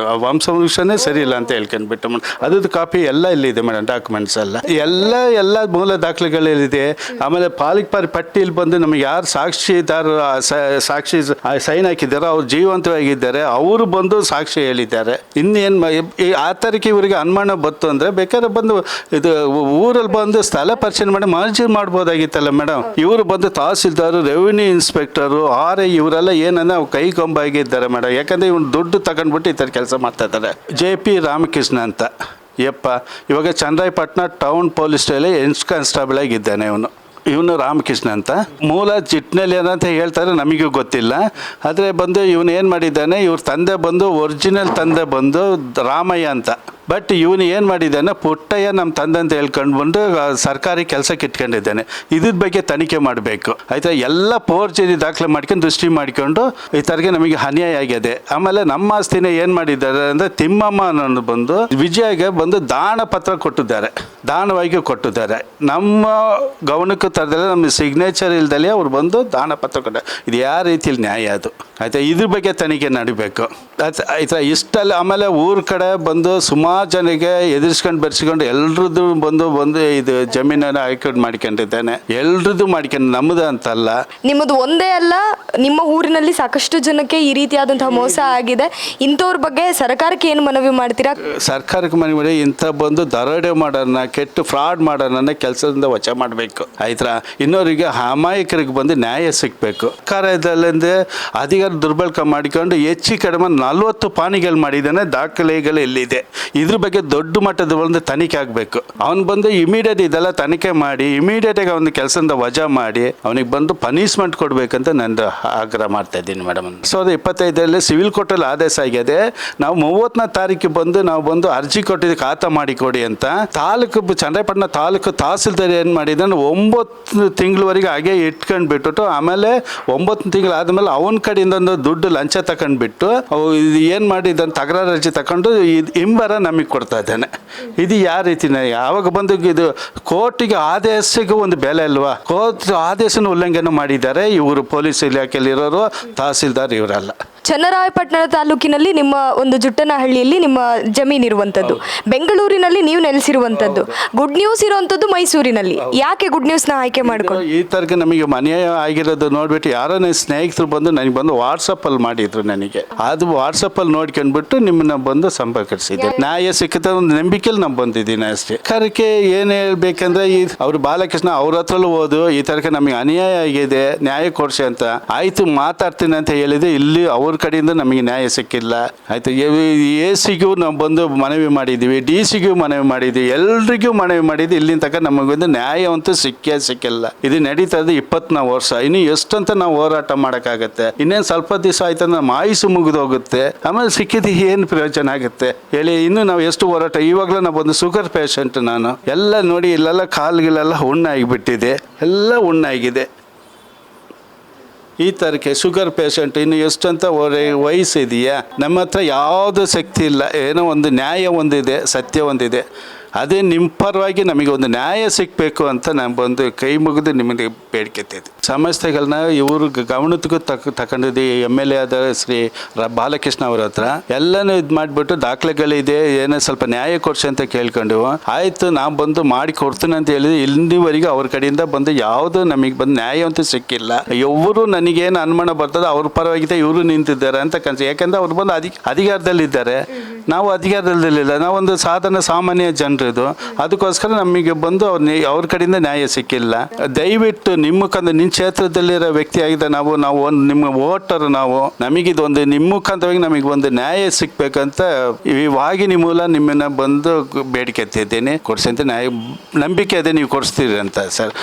ವಂಶವೃಕ್ಷನೇ ಸರಿ ಇಲ್ಲ ಅಂತ ಹೇಳ್ಕೊಂಡ್ಬಿಟ್ಟು ಮೇಡಮ್. ಅದ್ರದ್ದು ಕಾಪಿ ಎಲ್ಲ ಇಲ್ಲಿದೆ ಮೇಡಮ್. ಡಾಕ್ಯುಮೆಂಟ್ಸ್ ಎಲ್ಲ ಮೂಲ ದಾಖಲೆಗಳಿದೆ. ಆಮೇಲೆ ಪಾಲಿಕೆ ಪಟ್ಟಿಯಲ್ಲಿ ಬಂದು ನಮಗೆ ಯಾರು ಸಾಕ್ಷಿ ಸೈನ್ ಹಾಕಿದ್ದಾರೋ ಅವ್ರು ಜೀವಂತವಾಗಿದ್ದಾರೆ. ಅವರು ಬಂದು ಸಾಕ್ಷಿ ಹೇಳಿದ್ದಾರೆ. ಇನ್ನೇನು ಆ ಥರಕ್ಕೆ ಇವರಿಗೆ ಅನುಮಾನ ಬತ್ತು ಅಂದರೆ ಬೇಕಾದ್ರೆ ಬಂದು ಇದು ಊರಲ್ಲಿ ಬಂದು ಸ್ಥಳ ಪರಿಶೀಲನೆ ಮಾಡಿ ಮಾರ್ಜಿ ಮಾಡ್ಬೋದಾಗಿತ್ತಲ್ಲ ಮೇಡಮ್. ಇವರು ಬಂದು ತಹಸೀಲ್ದಾರು, ರೆವಿನ್ಯೂ ಇನ್ಸ್ಪೆಕ್ಟರು, RI ಇವರೆಲ್ಲ ಏನನ್ನ ಕೈ ಕೊಂಬಾಗಿದ್ದಾರೆ ಮೇಡಮ್. ಯಾಕಂದರೆ ಇವನು ದುಡ್ಡು ತಗೊಂಡ್ಬಿಟ್ಟು ಈ ಥರ ಕೆಲಸ ಮಾಡ್ತಾ ಇದ್ದಾರೆ. JP ರಾಮಕೃಷ್ಣ ಅಂತ ಇವಾಗ Channarayapatna town police station head constable ಆಗಿದ್ದಾನೆ. ಇವನು ರಾಮಕೃಷ್ಣ ಅಂತ. ಮೂಲ ಚಿಟ್ನಲ್ಲಿ ಏನಂತ ಹೇಳ್ತಾರೆ, ನಮಗೂ ಗೊತ್ತಿಲ್ಲ. ಆದರೆ ಬಂದು ಇವನು ಏನು ಮಾಡಿದ್ದಾನೆ, ಇವ್ರ ತಂದೆ ಬಂದು ಒರಿಜಿನಲ್ ತಂದೆ ಬಂದು ರಾಮಯ್ಯ ಅಂತ. ಬಟ್ ಇವನು ಏನು ಮಾಡಿದ್ದಾನೆ, ಪುಟ್ಟಯ್ಯ ನಮ್ಮ ತಂದೆ ಅಂತ ಹೇಳ್ಕೊಂಡು ಬಂದು ಸರ್ಕಾರಿ ಕೆಲಸಕ್ಕೆ ಇಟ್ಕೊಂಡಿದ್ದಾನೆ. ಇದ್ರ ಬಗ್ಗೆ ತನಿಖೆ ಮಾಡಬೇಕು ಆಯಿತಾ. ಎಲ್ಲ ಫೋರ್ಜರಿ ದಾಖಲೆ ಮಾಡ್ಕೊಂಡು ದೃಷ್ಟಿ ಮಾಡಿಕೊಂಡು ಈ ಥರಗೆ ನಮಗೆ ಅನ್ಯಾಯ ಆಗಿದೆ. ಆಮೇಲೆ ನಮ್ಮ ಆಸ್ತಿನ ಏನು ಮಾಡಿದ್ದಾರೆ ಅಂದರೆ, ತಿಮ್ಮಮ್ಮ ಅನ್ನೋದು ಬಂದು ವಿಜಯಗೆ ಬಂದು ದಾನ ಪತ್ರ ಕೊಟ್ಟಿದ್ದಾರೆ, ದಾನವಾಗಿ ಕೊಟ್ಟಿದ್ದಾರೆ. ನಮ್ಮ ಗಮನಕ್ಕೆ ತರದಲ್ಲೇ ನಮ್ಮ ಸಿಗ್ನೇಚರ್ ಇಲ್ದಲೇ ಅವ್ರು ಬಂದು ದಾನ ಪತ್ರ ಕೊಟ್ಟಾರೆ. ಇದು ಯಾವ ರೀತಿಯಲ್ಲಿ ನ್ಯಾಯ ಅದು ಆಯಿತಾ. ಇದ್ರ ಬಗ್ಗೆ ತನಿಖೆ ನಡಿಬೇಕು ಆಯಿತಾ. ಇಷ್ಟಲ್ಲ. ಆಮೇಲೆ ಊರ ಕಡೆ ಬಂದು ಸುಮಾರು ಜನಕ್ಕೆ ಎದುರಿಸ್ಕೊಂಡು ಬೆರೆಸ್ಕೊಂಡು ಎಲ್ರದ್ದು ಬಂದು ಇದು ಜಮೀನನ್ನು ಆಯ್ಕೊಂಡು ಮಾಡ್ಕೊಂಡಿದ್ದಾನೆ. ಎಲ್ರದ್ದು ಮಾಡ್ಕೊಂಡು, ನಮ್ಮದು ಅಂತಲ್ಲ. ನಿಮ್ಮದು ಒಂದೇ ಅಲ್ಲ, ನಿಮ್ಮ ಊರಿನಲ್ಲಿ ಸಾಕಷ್ಟು ಜನಕ್ಕೆ ಈ ರೀತಿಯಾದಂತಹ ಮೋಸ ಆಗಿದೆ. ಇಂಥವ್ರ ಬಗ್ಗೆ ಸರ್ಕಾರಕ್ಕೆ ಏನು ಮನವಿ ಮಾಡ್ತೀರಾ? ಸರ್ಕಾರಕ್ಕೆ ಮನವಿ ಮಾಡಿ ಇಂಥ ಬಂದು ದರೋಡೆ ಮಾಡೋಣ, ಕೆಟ್ಟು ಫ್ರಾಡ್ ಮಾಡೋಣ ಕೆಲಸದಿಂದ ವಚ ಮಾಡಬೇಕು ಆಯ್ತಾ. ಇನ್ನೋರಿಗೆ ಅಮಾಯಕರಿಗೆ ಬಂದು ನ್ಯಾಯ ಸಿಗಬೇಕು. ಸರ್ಕಾರದಲ್ಲಿಂದ ಅಧಿಕಾರ ದುರ್ಬಳಕೆ ಮಾಡಿಕೊಂಡು ಹೆಚ್ಚು ಕಡಿಮೆ 40 ಪಾನಿಗಳು ಮಾಡಿದ್ದಾನೆ. ದಾಖಲೆಗಳು ಎಲ್ಲಿದೆ ಇದ್ರ ಬಗ್ಗೆ ದೊಡ್ಡ ಮಟ್ಟದ ಒಂದು ತನಿಖೆ ಆಗಬೇಕು. ಅವ್ನು ಬಂದು ಇಮಿಡಿಯೇಟ್ ಇದೆಲ್ಲ ತನಿಖೆ ಮಾಡಿ ಇಮಿಡಿಯೇಟಾಗಿ ಅವನ ಕೆಲಸದಿಂದ ವಜಾ ಮಾಡಿ ಅವನಿಗೆ ಬಂದು ಪನಿಷ್ಮೆಂಟ್ ಕೊಡಬೇಕಂತ ನಂದು ಆಗ್ರಹ ಮಾಡ್ತಾ ಇದ್ದೀನಿ ಮೇಡಮ್. 2025 ಸಿವಿಲ್ ಕೋರ್ಟಲ್ಲಿ ಆದೇಶ ಆಗಿದೆ. ನಾವು 30ನೇ ತಾರೀಕು ಬಂದು ಅರ್ಜಿ ಕೊಟ್ಟಿದ್ದು ಖಾತಾ ಮಾಡಿಕೊಡಿ ಅಂತ. ಚನ್ನರಾಯಪಟ್ಟಣ ತಾಲೂಕು ತಹಸೀಲ್ದಾರ್ ಏನು ಮಾಡಿದ್ದಾನೆ, 9 ತಿಂಗಳವರೆಗೆ ಹಾಗೆ ಇಟ್ಕೊಂಡ್ಬಿಟ್ಟು ಆಮೇಲೆ 9 ತಿಂಗಳು ಆದಮೇಲೆ ಅವನ ಕಡೆಯಿಂದ ಒಂದು ದುಡ್ಡು ಲಂಚ ತಗೊಂಡ್ಬಿಟ್ಟು ಇದು ಏನು ಮಾಡಿದ್ದಾನೆ, ತಕರಾರು ಅರ್ಜಿ ತಗೊಂಡು ಹಿಂಬರ ನಮಗೆ ಕೊಡ್ತಾ ಇದ್ದಾನೆ. ಇದು ಯಾವ ರೀತಿನ? ಯಾವಾಗ ಬಂದು ಇದು ಕೋರ್ಟಿಗೆ ಆದೇಶಕ್ಕೆ ಒಂದು ಬೆಲೆ ಅಲ್ವಾ? ಕೋರ್ಟ್ ಆದೇಶನ ಉಲ್ಲಂಘನೆ ಮಾಡಿದ್ದಾರೆ ಇವರು, ಪೊಲೀಸ್ ಇಲಾಖೆಯಲ್ಲಿರೋರು, ತಹಸೀಲ್ದಾರ್ ಇವರಲ್ಲ. ಚನ್ನರಾಯಪಟ್ಟಣ ತಾಲೂಕಿನಲ್ಲಿ ನಿಮ್ಮ ಒಂದು ಜುಟ್ಟನಹಳ್ಳಿಯಲ್ಲಿ ನಿಮ್ಮ ಜಮೀನು ಇರುವಂಥದ್ದು, ಬೆಂಗಳೂರಿನಲ್ಲಿ ನೀವು ನೆಲೆಸಿರುವಂಥದ್ದು, ಗುಡ್ ನ್ಯೂಸ್ ಇರುವಂಥದ್ದು ಮೈಸೂರಿನಲ್ಲಿ. ಯಾಕೆ ಗುಡ್ ನ್ಯೂಸ್ನ ಆಯ್ಕೆ ಮಾಡ್ಕೊಂಡು? ಈ ತರಕ ನಮಗೆ ಮನೆ ಆಗಿರೋದು ನೋಡ್ಬಿಟ್ಟು ಯಾರೋ ನನ್ನ ಸ್ನೇಹಿತರು ನನಗೆ ಬಂದು ವಾಟ್ಸಪ್ಪಲ್ಲಿ ಮಾಡಿದ್ರು. ನನಗೆ ಅದು ವಾಟ್ಸಪ್ಪಲ್ಲಿ ನೋಡ್ಕೊಂಡ್ಬಿಟ್ಟು ನಿಮ್ಮನ್ನ ಬಂದು ಸಂಪರ್ಕಿಸಿದ್ದೆ. ನ್ಯಾಯ ಸಿಕ್ಕದ ಒಂದು ನಂಬಿಕೆಯಲ್ಲಿ ನಾನು ಬಂದಿದ್ದೀನಿ ಅಷ್ಟೇ. ಕರಕ್ಕೆ ಏನು ಹೇಳ್ಬೇಕಂದ್ರೆ ಅವ್ರು ಬಾಲಕೃಷ್ಣ ಅವ್ರ ಹತ್ರಲ್ಲೂ ಹೋದು ಈ ತರಕ ನಮಗೆ ಅನ್ಯಾಯ ಆಗಿದೆ, ನ್ಯಾಯ ಕೊಡ್ಸಿ ಅಂತ ಆಯ್ತು ಮಾತಾಡ್ತೀನಿ ಅಂತ ಹೇಳಿದೆ. ಇಲ್ಲಿ ಅವ್ರ ಕಡೆಯಿಂದ ನಮಗೆ ನ್ಯಾಯ ಸಿಕ್ಕಿಲ್ಲ. ಆಯ್ತು, AC ನಾವು ಬಂದು ಮನವಿ ಮಾಡಿದ್ದೀವಿ, DC ಮನವಿ ಮಾಡಿದ್ವಿ, ಎಲ್ರಿಗೂ ಮನವಿ ಮಾಡಿದ್ವಿ. ಇಲ್ಲಿನ ತನಕ ನಮಗೊಂದು ನ್ಯಾಯ ಅಂತೂ ಸಿಕ್ಕಿಲ್ಲ. ಇದು ನಡೀತಾ ಇದೆ 20 ವರ್ಷ. ಇನ್ನು ಎಷ್ಟಂತ ನಾವು ಹೋರಾಟ ಮಾಡೋಕ್ಕಾಗತ್ತೆ? ಇನ್ನೇನು ಸ್ವಲ್ಪ ದಿವಸ ಆಯ್ತು ನಮ್ಮ ಆಯುಸು ಮುಗಿದೋಗುತ್ತೆ. ಆಮೇಲೆ ಸಿಕ್ಕಿದ್ದು ಏನು ಪ್ರಯೋಜನ ಆಗುತ್ತೆ ಹೇಳಿ? ಇನ್ನು ನಾವು ಎಷ್ಟು ಹೋರಾಟ. ಇವಾಗಲೂ ನಾವು ಒಂದು ಶುಗರ್ ಪೇಷಂಟ್ ನಾನು. ಎಲ್ಲ ನೋಡಿ ಇಲ್ಲೆಲ್ಲ ಕಾಲುಗಳೆಲ್ಲ ಹುಣ್ಣಾಗಿಬಿಟ್ಟಿದೆ, ಎಲ್ಲ ಹುಣ್ಣಾಗಿದೆ. ಈ ತರಕ್ಕೆ ಶುಗರ್ ಪೇಷಂಟ್ ಇನ್ನು ಎಷ್ಟಂತ ವಯಸ್ಸಿದೆಯಾ? ನಮ್ಮ ಹತ್ರ ಯಾವುದೂ ಶಕ್ತಿ ಇಲ್ಲ. ಏನೋ ಒಂದು ನ್ಯಾಯ ಒಂದಿದೆ, ಸತ್ಯ ಒಂದಿದೆ. ಅದೇ ನಿಮ್ಮ ಪರವಾಗಿ ನಮಗೆ ಒಂದು ನ್ಯಾಯ ಸಿಗಬೇಕು ಅಂತ ನಾನು ಬಂದು ಕೈ ಮುಗಿದು ನಿಮಗೆ ಬೇಡ್ಕೊತಿದ್ದೆ. ಸಮಸ್ಯೆಗಳನ್ನ ಇವರು ಗಮನಕ್ಕೂ ತಗೊಂಡಿದ್ದು MLA ಆದ ಶ್ರೀ ಬಾಲಕೃಷ್ಣ ಅವ್ರ ಹತ್ರ ಎಲ್ಲನೂ ಇದು ಮಾಡಿಬಿಟ್ಟು ದಾಖಲೆಗಳಿದೆ, ಏನೋ ಸ್ವಲ್ಪ ನ್ಯಾಯ ಕೊಡಿಸಿ ಅಂತ ಕೇಳ್ಕೊಂಡು ಆಯಿತು ನಾವು ಬಂದು ಮಾಡಿ ಕೊಡ್ತೀನಿ ಅಂತ ಹೇಳಿದ್ರೆ ಇಲ್ಲಿವರೆಗೂ ಅವ್ರ ಕಡೆಯಿಂದ ಬಂದು ಯಾವುದೂ ನಮಗೆ ಬಂದು ನ್ಯಾಯ ಅಂತೂ ಸಿಕ್ಕಿಲ್ಲ. ಇವರು ನನಗೇನು ಅನುಮಾನ ಬರ್ತದೆ ಅವ್ರ ಪರವಾಗಿದೆ ಇವರು ನಿಂತಿದ್ದಾರೆ ಅಂತ ಕನ್ಸಿ. ಯಾಕೆಂದರೆ ಅವ್ರು ಬಂದು ಅಧಿಕಾರದಲ್ಲಿದ್ದಾರೆ, ನಾವು ಅಧಿಕಾರದಲ್ಲಿಲ್ಲ. ನಾವೊಂದು ಸಾಮಾನ್ಯ ಜನರು. ಅದಕ್ಕೋಸ್ಕರ ನಮಗೆ ಬಂದು ಅವ್ರ ಕಡೆಯಿಂದ ನ್ಯಾಯ ಸಿಕ್ಕಿಲ್ಲ. ದಯವಿಟ್ಟು ನಿಮ್ಮ ಮುಖಾಂತರ ನಿಮ್ಮ ಕ್ಷೇತ್ರದಲ್ಲಿರೋ ವ್ಯಕ್ತಿ ಆಗಿದೆ ನಾವು ಒಂದು ನಿಮ್ಮ ವೋಟರ್ ನಾವು, ನಮಗಿದೊಂದು ನಿಮ್ಮ ಮುಖಾಂತರವಾಗಿ ನಮಗೆ ಒಂದು ನ್ಯಾಯ ಸಿಕ್ಬೇಕಂತ ಈ ವಾಹಿನಿ ಮೂಲ ನಿಮ್ಮನ್ನ ಬಂದು ಬೇಡಿಕೆ ಎತ್ತಿದ್ದೇನೆ. ಕೊಡಿಸಿ ಅಂತ ನಂಬಿಕೆ ಇದೆ ನೀವು ಕೊಡಿಸ್ತೀರಿ ಅಂತ ಸರ್.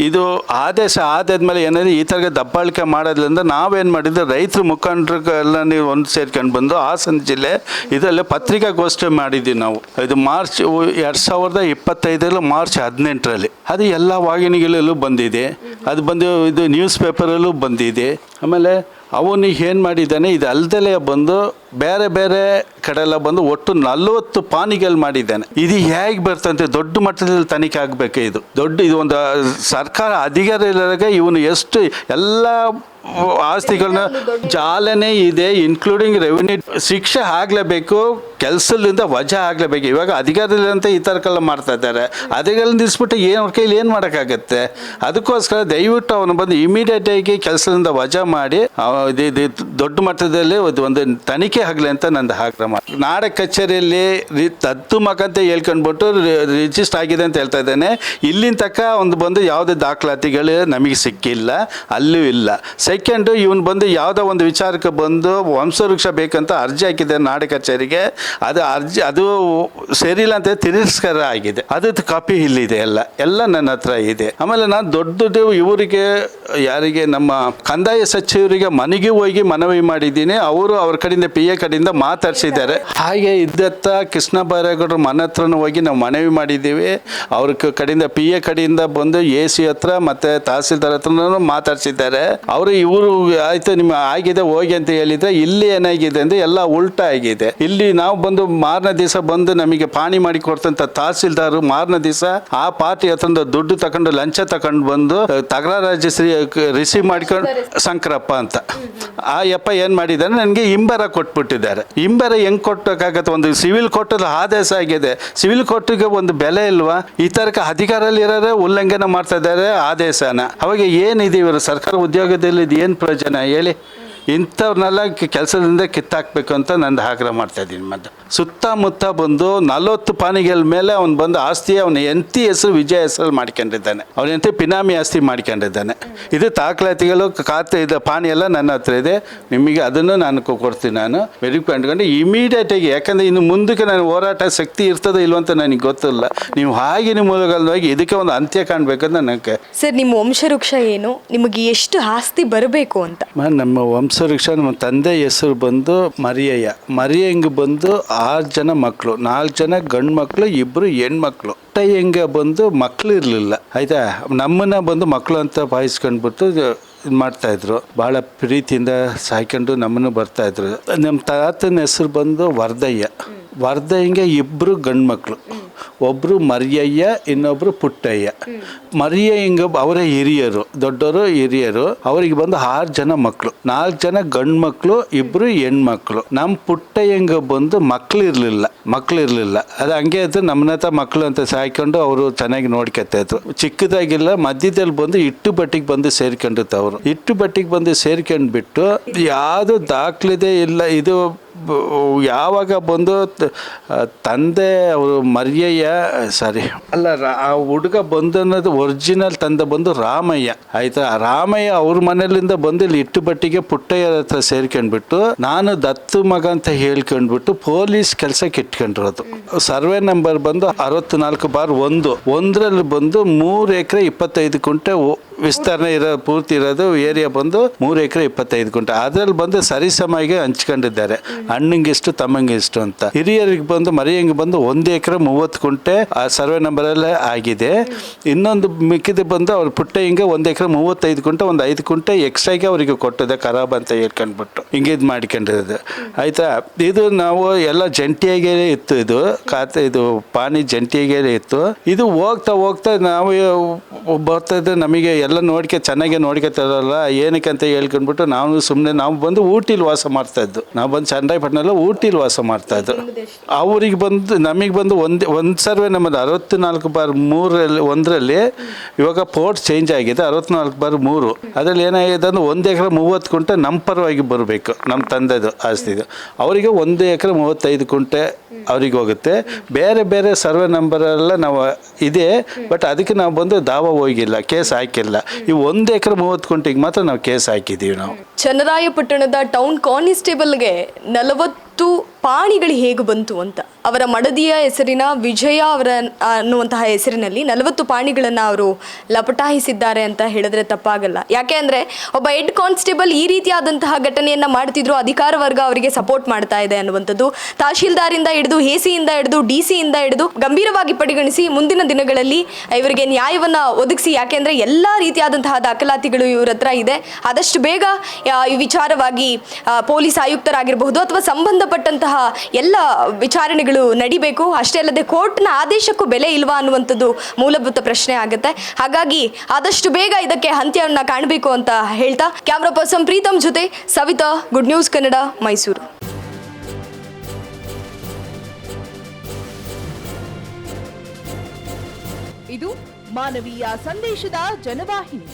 ಇದು ಆದೇಶ ಆದಾದ್ಮೇಲೆ ಏನಾದ್ರು ಈ ಥರ ದಬ್ಬಾಳಿಕೆ ಮಾಡೋದ್ರಿಂದ ನಾವೇನು ಮಾಡಿದ್ವಿ, ರೈತರ ಮುಖಂಡರಿಗೆಲ್ಲ ನೀವು ಒಂದು ಸೇರ್ಕೊಂಡು ಬಂದು ಹಾಸನ ಜಿಲ್ಲೆ ಇದರಲ್ಲಿ ಪತ್ರಿಕಾಗೋಷ್ಠಿ ಮಾಡಿದ್ದೀವಿ ನಾವು. ಇದು ಮಾರ್ಚ್ 2025 ಮಾರ್ಚ್ 18ರಲ್ಲಿ ಅದು ಎಲ್ಲ ವಾಹಿನಿಗಳಲ್ಲೂ ಬಂದಿದೆ. ಅದು ಬಂದು ಇದು ನ್ಯೂಸ್ ಪೇಪರಲ್ಲೂ ಬಂದಿದೆ. ಆಮೇಲೆ ಅವನಿಗೆ ಏನು ಮಾಡಿದ್ದಾನೆ, ಇದು ಅಲ್ದಲೇ ಬಂದು ಬೇರೆ ಬೇರೆ ಕಡೆಲ್ಲ ಬಂದು ಒಟ್ಟು 40 ಪಾನಿಗಳು ಮಾಡಿದ್ದಾನೆ. ಇದು ಹೇಗೆ ಬರ್ತಂತೆ? ದೊಡ್ಡ ಮಟ್ಟದಲ್ಲಿ ತನಿಖೆ ಆಗಬೇಕು. ಇದು ಒಂದು ಸರ್ಕಾರ ಅಧಿಕಾರ ಇರೋದಾಗ ಇವನು ಎಷ್ಟು ಎಲ್ಲ ಆಸ್ತಿಗಳನ್ನ ಚಾಲನೆ ಇದೆ, ಇನ್ಕ್ಲೂಡಿಂಗ್ ರೆವಿನ್ಯೂ. ಶಿಕ್ಷೆ ಆಗಲೇಬೇಕು, ಕೆಲಸದಿಂದ ವಜಾ ಆಗಲೇಬೇಕು. ಇವಾಗ ಅಧಿಕಾರದಲ್ಲಿಂತ ಈ ಥರಕ್ಕೆಲ್ಲ ಮಾಡ್ತಾ ಇದ್ದಾರೆ. ಅಧಿಕಾರದಲ್ಲಿ ನಿಲ್ಲಿಸ್ಬಿಟ್ಟು ಅವ್ರ ಕೈಲಿ ಏನು ಮಾಡೋಕ್ಕಾಗತ್ತೆ? ಅದಕ್ಕೋಸ್ಕರ ದಯವಿಟ್ಟು ಅವನು ಬಂದು ಇಮಿಡಿಯೇಟಾಗಿ ಕೆಲಸದಿಂದ ವಜಾ ಮಾಡಿ ದೊಡ್ಡ ಮಟ್ಟದಲ್ಲಿ ಒಂದು ತನಿಖೆ ಆಗಲಿ ಅಂತ ನಂದು ಆಗ್ರಹ ಮಾಡಿ. ನಾಡ ಕಚೇರಿಯಲ್ಲಿ ತದ್ದು ಮಕ್ಕಂತ ಹೇಳ್ಕೊಂಡ್ಬಿಟ್ಟು ರಿಜಿಸ್ಟರ್ ಆಗಿದೆ ಅಂತ ಹೇಳ್ತಾ ಇದ್ದಾನೆ. ಇಲ್ಲಿನ ತನಕ ಒಂದು ಬಂದು ಯಾವುದೇ ದಾಖಲಾತಿಗಳು ನಮಗೆ ಸಿಕ್ಕಿಲ್ಲ, ಅಲ್ಲೂ ಇಲ್ಲ. ಸೆಕೆಂಡು ಇವನು ಬಂದು ಯಾವುದೋ ಒಂದು ವಿಚಾರಕ್ಕೆ ಬಂದು ವಂಶವೃಕ್ಷ ಬೇಕಂತ ಅರ್ಜಿ ಹಾಕಿದೆ ನಾಡ ಕಚೇರಿಗೆ. ಅದು ಸರಿಯಿಲ್ಲ ಅಂತ ತಿರಸ್ಕಾರ ಆಗಿದೆ. ಅದ್ರದ್ದು ಕಾಪಿ ಇಲ್ಲಿದೆ, ಎಲ್ಲ ನನ್ನ ಹತ್ರ ಇದೆ. ಆಮೇಲೆ ನಾನು ದೊಡ್ಡದು ಇವರಿಗೆ ಯಾರಿಗೆ ನಮ್ಮ ಕಂದಾಯ ಸಚಿವರಿಗೆ ಮನೆಗೆ ಹೋಗಿ ಮನವಿ ಮಾಡಿದ್ದೀನಿ. ಅವರು ಅವ್ರ ಕಡೆಯಿಂದ PA ಕಡೆಯಿಂದ ಮಾತಾಡ್ಸಿದ್ದಾರೆ. ಹಾಗೆ ಇದ್ದತ್ತ ಕೃಷ್ಣ ಬೈರೇಗೌಡರ ಮನೆ ಹತ್ರನೂ ಹೋಗಿ ನಾವು ಮನವಿ ಮಾಡಿದ್ದೀವಿ. ಅವ್ರ ಕಡೆಯಿಂದ PA ಕಡೆಯಿಂದ ಬಂದು AC ಹತ್ರ ಮತ್ತು ತಹಸೀಲ್ದಾರ್ ಹತ್ರನೂ ಮಾತಾಡ್ಸಿದ್ದಾರೆ. ಅವರು ಇವರು ಆಯ್ತು ನಿಮ್ಮ ಆಗಿದೆ ಹೋಗಿ ಅಂತ ಹೇಳಿದ್ರೆ ಇಲ್ಲಿ ಏನಾಗಿದೆ ಅಂದರೆ ಎಲ್ಲ ಉಲ್ಟಾ ಆಗಿದೆ. ಇಲ್ಲಿ ನಾವು ಬಂದು ಮಾರನೇ ದಿವಸ ಬಂದು ನಮಗೆ ಪಾಣಿ ಮಾಡಿ ಕೊಡ್ತಂತ ತಹಸೀಲ್ದಾರ್ ಮಾರನೇ ದಿವಸ ಆ ಪಾರ್ಟಿ ಹತ್ರ ದುಡ್ಡು ತಗೊಂಡು ಲಂಚ ತಗೊಂಡು ಬಂದು ತಕರಾರು ರಿಸೀವ್ ಮಾಡ್ಕೊಂಡು ಶಂಕರಪ್ಪ ಅಂತ ಆ ಯಪ್ಪ ಏನು ಮಾಡಿದ್ದಾರೆ, ನನಗೆ ಹಿಂಬರ ಕೊಟ್ಬಿಟ್ಟಿದ್ದಾರೆ. ಹಿಂಬರ ಹೆಂಗೆ ಕೊಟ್ಟಕ್ಕಾಗತ್ತೆ? ಒಂದು ಸಿವಿಲ್ ಕೋರ್ಟಲ್ಲಿ ಆದೇಶ ಆಗಿದೆ. ಸಿವಿಲ್ ಕೋರ್ಟಿಗೆ ಒಂದು ಬೆಲೆ ಇಲ್ವಾ? ಈ ತರಕ ಅಧಿಕಾರದಲ್ಲಿರೋರೇ ಉಲ್ಲಂಘನೆ ಮಾಡ್ತಾ ಇದ್ದಾರೆ ಆದೇಶನ. ಅವಾಗ ಏನಿದೆ ಇವರು ಸರ್ಕಾರ ಉದ್ಯೋಗದಲ್ಲಿ ಏನು ಪ್ರಯೋಜನ ಹೇಳಿ? ಇಂಥವ್ರನ್ನೆಲ್ಲ ಕೆಲಸದಿಂದ ಕಿತ್ತಾಕ್ಬೇಕು ಅಂತ ನಂದು ಆಗ್ರಹ ಮಾಡ್ತಾ ಇದ್ದೀನಿ. ಮತ್ತೆ ಸುತ್ತಮುತ್ತ ಬಂದು 40 ಪಾನಿಗಳ ಮೇಲೆ ಅವ್ನು ಬಂದು ಆಸ್ತಿ ಅವನ ಎಂತಿ ಹೆಸರು ವಿಜಯ ಹೆಸರಲ್ಲಿ ಮಾಡ್ಕೊಂಡಿದ್ದಾನೆ. ಅವನ ಎಂತಿ ಪಿನಾಮಿ ಆಸ್ತಿ ಮಾಡ್ಕೊಂಡಿದ್ದಾನೆ. ಇದು ದಾಖಲಾತಿಗಳು ಖಾತೆ ಇದೆ, ಪಾನಿ ಎಲ್ಲ ನನ್ನ ಹತ್ರ ಇದೆ. ನಿಮಗೆ ಅದನ್ನು ನಾನು ಕೊಡ್ತೀನಿ. ನಾನು ವೆರಿಫೈ ಮಾಡ್ಕೊಂಡು ಇಮಿಡಿಯೇಟಾಗಿ, ಯಾಕಂದರೆ ಇನ್ನು ಮುಂದಕ್ಕೆ ನಾನು ಹೋರಾಟ ಶಕ್ತಿ ಇರ್ತದೆ ಇಲ್ವ ಅಂತ ನನಗೆ ಗೊತ್ತಿಲ್ಲ. ನೀವು ಹಾಗಿನ ಮೂಲಗಳವಾಗಿ ಇದಕ್ಕೆ ಒಂದು ಅಂತ್ಯ ಕಾಣಬೇಕಂತ ನನಗೆ. ಸರ್, ನಿಮ್ಮ ವಂಶವೃಕ್ಷ ಏನು, ನಿಮಗೆ ಎಷ್ಟು ಆಸ್ತಿ ಬರಬೇಕು ಅಂತ? ನಮ್ಮ ವಂಶವೃಕ್ಷ, ನಮ್ಮ ತಂದೆ ಹೆಸರು ಬಂದು ಮರಿಯಯ್ಯ. ಮರಿಯಂಗೆ ಬಂದು 6 ಜನ ಮಕ್ಕಳು, 4 ಜನ ಗಂಡು ಮಕ್ಕಳು, 2 ಹೆಣ್ಮಕ್ಳು. ಹೆಂಗೆ ಬಂದು ಮಕ್ಕಳು ಇರಲಿಲ್ಲ, ಆಯಿತಾ. ನಮ್ಮನ್ನ ಬಂದು ಮಕ್ಕಳು ಅಂತ ಭಾವಿಸ್ಕೊಂಡ್ಬಿಟ್ಟು ಇದು ಮಾಡ್ತಾಯಿದ್ರು. ಭಾಳ ಪ್ರೀತಿಯಿಂದ ಸಾಯ್ಕೊಂಡು ನಮ್ಮನ್ನು ಬರ್ತಾಯಿದ್ರು. ನಮ್ಮ ತಾತನ ಹೆಸರು ಬಂದು ವರದಯ್ಯ. ವರದಯ್ಯಂಗೆ 2 ಗಂಡು ಮಕ್ಕಳು, ಒಬ್ಬರು ಮರಿಯಯ್ಯ, ಇನ್ನೊಬ್ಬರು ಪುಟ್ಟಯ್ಯ. ಮರಿಯಯ್ಯಂಗ ಅವರೇ ಹಿರಿಯರು, ದೊಡ್ಡವರು ಹಿರಿಯರು. ಅವರಿಗೆ ಬಂದು 6 ಜನ ಮಕ್ಕಳು, 4 ಜನ ಗಂಡು ಮಕ್ಕಳು, 2 ಹೆಣ್ಮಕ್ಳು. ನಮ್ಮ ಪುಟ್ಟಯ್ಯಂಗ ಬಂದು ಮಕ್ಕಳು ಇರಲಿಲ್ಲ. ಅದು ಹಂಗೆ ಇತ್ತು. ನಮ್ಮನತ್ತ ಮಕ್ಕಳು ಅಂತ ಸಾಯ್ಕೊಂಡು ಅವರು ಚೆನ್ನಾಗಿ ನೋಡ್ಕೊತಾ ಇದ್ರು. ಚಿಕ್ಕದಾಗಿಲ್ಲ, ಮಧ್ಯದಲ್ಲಿ ಬಂದು ಇಟ್ಟು ಬಟ್ಟಿಗೆ ಬಂದು ಸೇರ್ಕೊಂಡಿತ್ತು. ಅವರು ಇಟ್ಟು ಬಟ್ಟಿಗೆ ಬಂದು ಸೇರ್ಕೊಂಡ್ಬಿಟ್ಟು ಯಾವುದು ದಾಖಲಿದೆ ಇಲ್ಲ. ಇದು ಯಾವಾಗ ಬಂದು ತಂದೆ ಅವರು ಮರಿಯಯ್ಯ, ಆ ಹುಡುಗ ಬಂದು ಅನ್ನೋದು ಒರಿಜಿನಲ್ ತಂದೆ ಬಂದು ರಾಮಯ್ಯ, ಆಯ್ತಾ. ರಾಮಯ್ಯ ಅವ್ರ ಮನೆಯಲ್ಲಿಂದ ಬಂದು ಇಲ್ಲಿ ಇಟ್ಟು ಬಟ್ಟಿಗೆ ಪುಟ್ಟಯ್ಯ ಹತ್ರ ಸೇರ್ಕೊಂಡ್ಬಿಟ್ಟು ನಾನು ದತ್ತು ಮಗ ಅಂತ ಹೇಳ್ಕೊಂಡ್ಬಿಟ್ಟು ಪೊಲೀಸ್ ಕೆಲಸಕ್ಕೆ ಇಟ್ಕೊಂಡಿರೋದು. ಸರ್ವೆ ನಂಬರ್ ಬಂದು 64/1. ಒಂದರಲ್ಲಿ ಬಂದು 3 ಎಕರೆ 25 ಗುಂಟೆ ವಿಸ್ತರಣೆ ಪೂರ್ತಿ ಇರೋದು ಏರಿಯಾ ಬಂದು 3 ಎಕರೆ 25 ಗುಂಟೆ. ಅದರಲ್ಲಿ ಬಂದು ಸರಿಸಮಾಗಿ ಹಂಚ್ಕೊಂಡಿದ್ದಾರೆ, ಅಣ್ಣಂಗೆ ಇಷ್ಟು ತಮ್ಮಂಗೆ ಇಷ್ಟು ಅಂತ. ಹಿರಿಯರಿಗೆ ಬಂದು ಮರಿಯಂಗೆ ಬಂದು 1 ಎಕರೆ 30 ಗುಂಟೆ ಆ ಸರ್ವೆ ನಂಬರಲ್ಲೇ ಆಗಿದೆ. ಇನ್ನೊಂದು ಮಿಕ್ಕಿದ ಬಂದು ಅವ್ರ ಪುಟ್ಟಯ್ಯಂಗೆ 1 ಎಕರೆ 35 ಗುಂಟೆ, ಒಂದು 5 ಗುಂಟೆ ಎಕ್ಸ್ಟ್ರಾಗೆ ಅವರಿಗೆ ಕೊಟ್ಟಿದೆ ಖರಾಬ್ ಅಂತ ಹೇಳ್ಕೊಂಡ್ಬಿಟ್ಟು. ಹಿಂಗೆ ಇದು ಮಾಡ್ಕೊಂಡಿರೋದು, ಆಯಿತಾ. ಇದು ನಾವು ಎಲ್ಲ ಜಂಟಿಯಾಗೇ ಇತ್ತು, ಇದು ಖಾತೆ, ಇದು ಪಾನಿ ಜಂಟಿಯಾಗೇ ಇತ್ತು. ಇದು ಹೋಗ್ತಾ ನಾವು ಬರ್ತಾಯಿದ್ದು ನಮಗೆ ಎಲ್ಲ ಚೆನ್ನಾಗಿ ನೋಡ್ಕೊತಾರಲ್ಲ ಏನಕ್ಕೆ ಅಂತ ಹೇಳ್ಕೊಂಡ್ಬಿಟ್ಟು ನಾವು ಬಂದು ಊಟಿಲಿ ವಾಸ ಮಾಡ್ತಾಯಿದ್ದು. ನಾವು ಬಂದು ಚನ್ನರಾಯಪಟ್ಟಣ ಊಟಿಲಿ ವಾಸ ಮಾಡ್ತಾಯಿದ್ದು. ಅವ್ರಿಗೆ ಬಂದು ನಮಗೆ ಬಂದು ಒಂದು ಸರ್ವೆ ನಮ್ಮದು 64/3 ಇವಾಗ ಪೋರ್ಟ್ ಚೇಂಜ್ ಆಗಿದೆ. 64/3 ಅದರಲ್ಲಿ ಏನಾಗಿದೆ ಅಂದ್ರೆ 1 ಎಕರೆ 30 ಗುಂಟೆ ನಮ್ಮ ಪರವಾಗಿ ಬರಬೇಕು, ನಮ್ಮ ತಂದೆದು ಆಸ್ತಿದು. ಅವರಿಗೆ 1 ಎಕರೆ 35 ಗುಂಟೆ ಅವ್ರಿಗೆ ಹೋಗುತ್ತೆ. ಬೇರೆ ಸರ್ವೆ ನಂಬರೆಲ್ಲ ನಾವು ಇದೆ, ಬಟ್ ಅದಕ್ಕೆ ನಾವು ಬಂದು ದಾವ ಹೋಗಿಲ್ಲ, ಕೇಸ್ ಹಾಕಿಲ್ಲ. ಈ 1 ಎಕರೆ 30 ಗುಂಟೆಗೆ ಮಾತ್ರ ನಾವು ಕೇಸ್ ಹಾಕಿದ್ದೀವಿ. ನಾವು ಚನ್ನರಾಯಪಟ್ಟಣದ ಟೌನ್ ಕಾನ್ಸ್ಟೇಬಲ್ಗೆ 40 ಪಾಣಿಗಳು ಹೇಗೆ ಬಂತು ಅಂತ, ಅವರ ಮಡದಿಯ ಹೆಸರಿನ ವಿಜಯ ಅವರ ಅನ್ನುವಂತಹ ಹೆಸರಿನಲ್ಲಿ 40 ಪಾಣಿಗಳನ್ನು ಅವರು ಲಪಟಾಯಿಸಿದ್ದಾರೆ ಅಂತ ಹೇಳಿದ್ರೆ ತಪ್ಪಾಗಲ್ಲ. ಯಾಕೆ ಅಂದರೆ ಒಬ್ಬ ಹೆಡ್ ಕಾನ್ಸ್ಟೇಬಲ್ ಈ ರೀತಿಯಾದಂತಹ ಘಟನೆಯನ್ನು ಮಾಡ್ತಿದ್ರು, ಅಧಿಕಾರ ವರ್ಗ ಅವರಿಗೆ ಸಪೋರ್ಟ್ ಮಾಡ್ತಾ ಇದೆ ಅನ್ನುವಂಥದ್ದು ತಾಶೀಲ್ದಾರಿಂದ ಹಿಡಿದು ಎಸಿಯಿಂದ ಹಿಡಿದು ಡಿಸಿಯಿಂದ ಹಿಡಿದು ಗಂಭೀರವಾಗಿ ಪರಿಗಣಿಸಿ ಮುಂದಿನ ದಿನಗಳಲ್ಲಿ ಇವರಿಗೆ ನ್ಯಾಯವನ್ನು ಒದಗಿಸಿ. ಯಾಕೆಂದರೆ ಎಲ್ಲ ರೀತಿಯಾದಂತಹ ದಾಖಲಾತಿಗಳು ಇವರ ಹತ್ರ ಇದೆ. ಆದಷ್ಟು ಬೇಗ ಈ ವಿಚಾರವಾಗಿ ಪೊಲೀಸ್ ಆಯುಕ್ತರಾಗಿರಬಹುದು ಅಥವಾ ಸಂಬಂಧಪಟ್ಟಂತಹ ಎಲ್ಲ ವಿಚಾರಣೆಗಳು ನಡಿಬೇಕು. ಅಷ್ಟೇ ಅಲ್ಲದೆ ಕೋರ್ಟ್ನ ಆದೇಶಕ್ಕೂ ಬೆಲೆ ಇಲ್ವಾ ಅನ್ನುವಂಥದ್ದು ಮೂಲಭೂತ ಪ್ರಶ್ನೆ ಆಗುತ್ತೆ. ಹಾಗಾಗಿ ಆದಷ್ಟು ಬೇಗ ಇದಕ್ಕೆ ಅಂತ್ಯವನ್ನು ಕಾಣಬೇಕು ಅಂತ ಹೇಳ್ತಾ, ಕ್ಯಾಮ್ರಾ ಪರ್ಸನ್ ಪ್ರೀತಮ್ ಜೊತೆ ಸವಿತಾ, ಗುಡ್ ನ್ಯೂಸ್ ಕನ್ನಡ, ಮೈಸೂರು. ಇದು ಮಾನವೀಯ ಸಂದೇಶದ ಜನವಾಹಿನಿ.